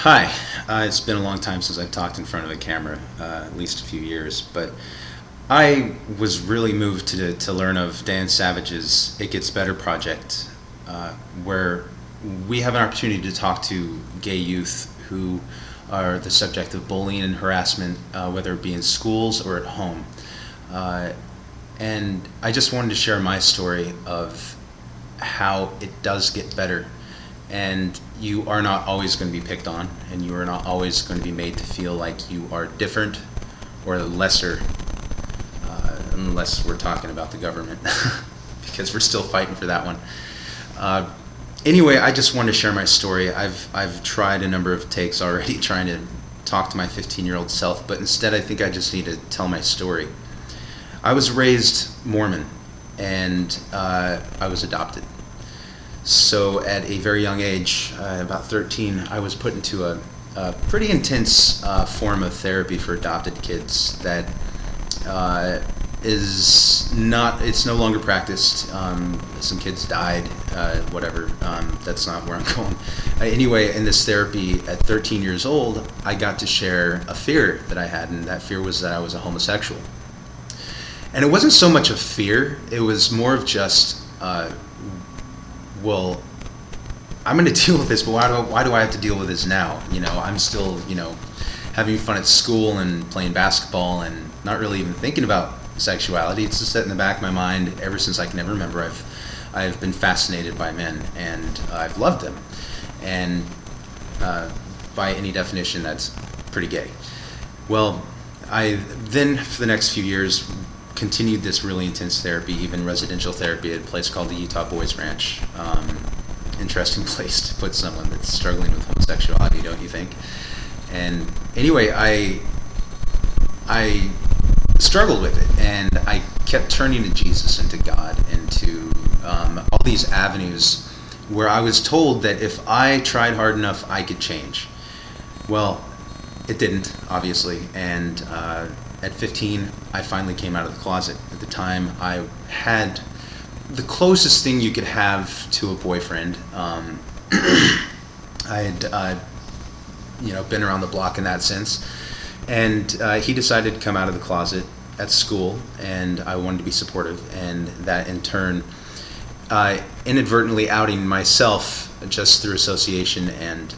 Hi, it's been a long time since I've talked in front of a camera, at least a few years, but I was really moved to learn of Dan Savage's It Gets Better project, where we have an opportunity to talk to gay youth who are the subject of bullying and harassment, whether it be in schools or at home. Uh, and I just wanted to share my story of how it does get better. And you are not always going to be picked on, and you are not always going to be made to feel like you are different or lesser, unless we're talking about the government, because we're still fighting for that one. Uh, anyway, I just wanted to share my story. I've tried a number of takes already trying to talk to my 15-year-old self, but instead I think I just need to tell my story. I was raised Mormon, and I was adopted. So at a very young age, about 13, I was put into a pretty intense form of therapy for adopted kids that it's no longer practiced. Some kids died, whatever. That's not where I'm going. Anyway, in this therapy at 13 years old, I got to share a fear that I had, and that fear was that I was a homosexual. And it wasn't so much a fear, it was more of just, well, I'm going to deal with this, but why do I have to deal with this now? I'm still, having fun at school and playing basketball and not really even thinking about sexuality. It's just set in the back of my mind ever since I can ever remember. I've been fascinated by men, and I've loved them. And by any definition, that's pretty gay. Well, I then, for the next few years, continued this really intense therapy, even residential therapy at a place called the Utah Boys Ranch. Interesting place to put someone that's struggling with homosexuality, don't you think? And anyway, I struggled with it, and I kept turning to Jesus and to God and to all these avenues where I was told that if I tried hard enough, I could change. Well, it didn't, obviously, and at 15, I finally came out of the closet. At the time, I had the closest thing you could have to a boyfriend. I had, been around the block in that sense, and he decided to come out of the closet at school, and I wanted to be supportive, and that in turn, inadvertently outing myself just through association and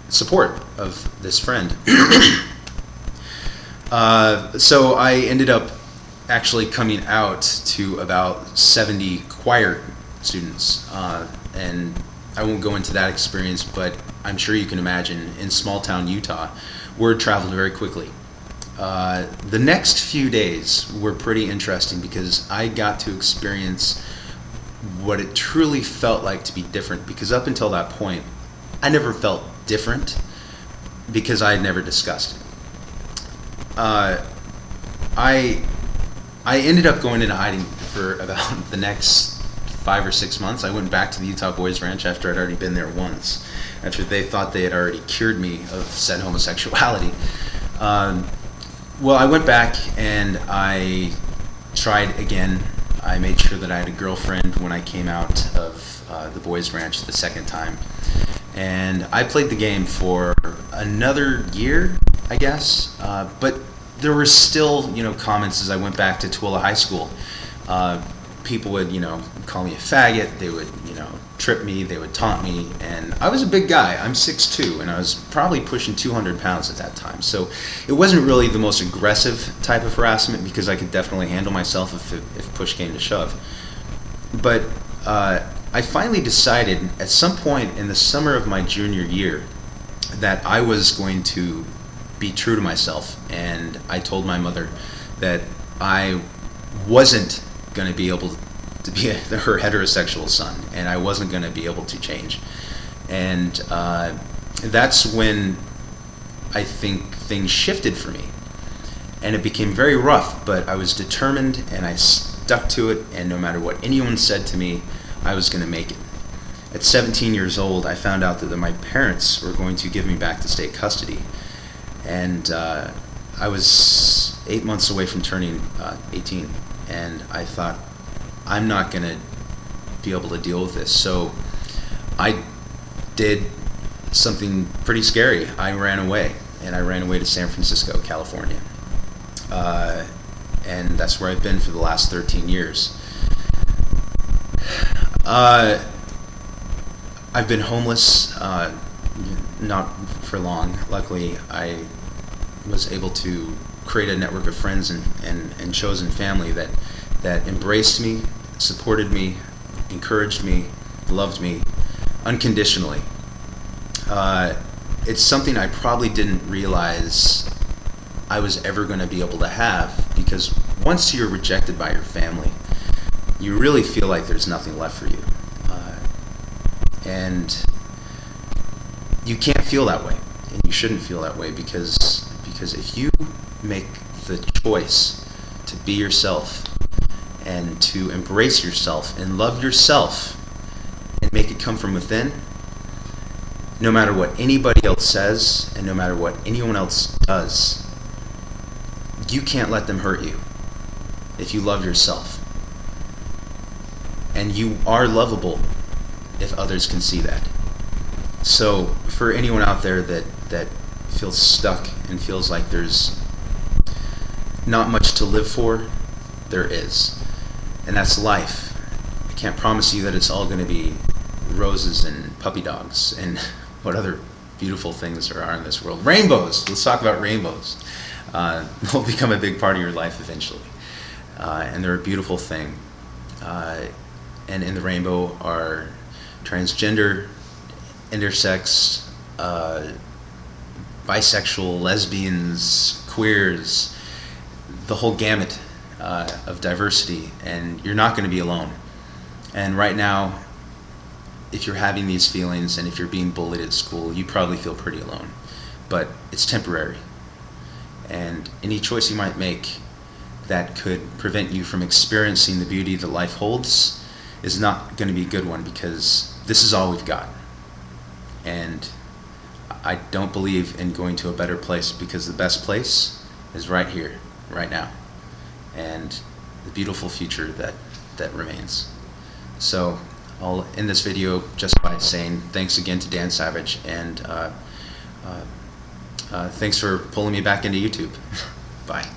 support of this friend. So I ended up actually coming out to about 70 choir students, and I won't go into that experience, but I'm sure you can imagine in small town Utah, word traveled very quickly. The next few days were pretty interesting because I got to experience what it truly felt like to be different, because up until that point, I never felt different because I had never discussed it. I ended up going into hiding for about the next 5 or 6 months. I went back to the Utah Boys Ranch after I'd already been there once, after they thought they had already cured me of said homosexuality. Well, I went back and I tried again. I made sure that I had a girlfriend when I came out of the Boys Ranch the second time. And I played the game for another year, I guess, but there were still, comments as I went back to Tooele High School. People would, call me a faggot. They would, trip me. They would taunt me. And I was a big guy. I'm 6'2", and I was probably pushing 200 pounds at that time. So it wasn't really the most aggressive type of harassment because I could definitely handle myself if push came to shove. But I finally decided at some point in the summer of my junior year that I was going to be true to myself, and I told my mother that I wasn't going to be able to be her heterosexual son, and I wasn't going to be able to change. And that's when I think things shifted for me, and it became very rough, but I was determined and I stuck to it, and no matter what anyone said to me, I was going to make it. At 17 years old, I found out that my parents were going to give me back to state custody. And I was 8 months away from turning 18, and I thought, I'm not going to be able to deal with this. So I did something pretty scary. I ran away, and I ran away to San Francisco, California. And that's where I've been for the last 13 years. I've been homeless, not for long. Luckily, I was able to create a network of friends and chosen family that embraced me, supported me, encouraged me, loved me unconditionally. It's something I probably didn't realize I was ever going to be able to have, because once you're rejected by your family, you really feel like there's nothing left for you. And you can't feel that way, and you shouldn't feel that way, because if you make the choice to be yourself and to embrace yourself and love yourself and make it come from within, no matter what anybody else says and no matter what anyone else does, you can't let them hurt you if you love yourself. And you are lovable if others can see that. So for anyone out there that feels stuck and feels like there's not much to live for, there is. And that's life. I can't promise you that it's all going to be roses and puppy dogs and what other beautiful things there are in this world. Rainbows! Let's talk about rainbows. They'll become a big part of your life eventually. And they're a beautiful thing. And in the rainbow are transgender, intersex, bisexual, lesbians, queers, the whole gamut of diversity, and you're not going to be alone. And right now, if you're having these feelings and if you're being bullied at school, you probably feel pretty alone. But it's temporary. And any choice you might make that could prevent you from experiencing the beauty that life holds is not going to be a good one, because this is all we've got. And I don't believe in going to a better place, because the best place is right here, right now, and the beautiful future that remains. So I'll end this video just by saying thanks again to Dan Savage, and thanks for pulling me back into YouTube. Bye.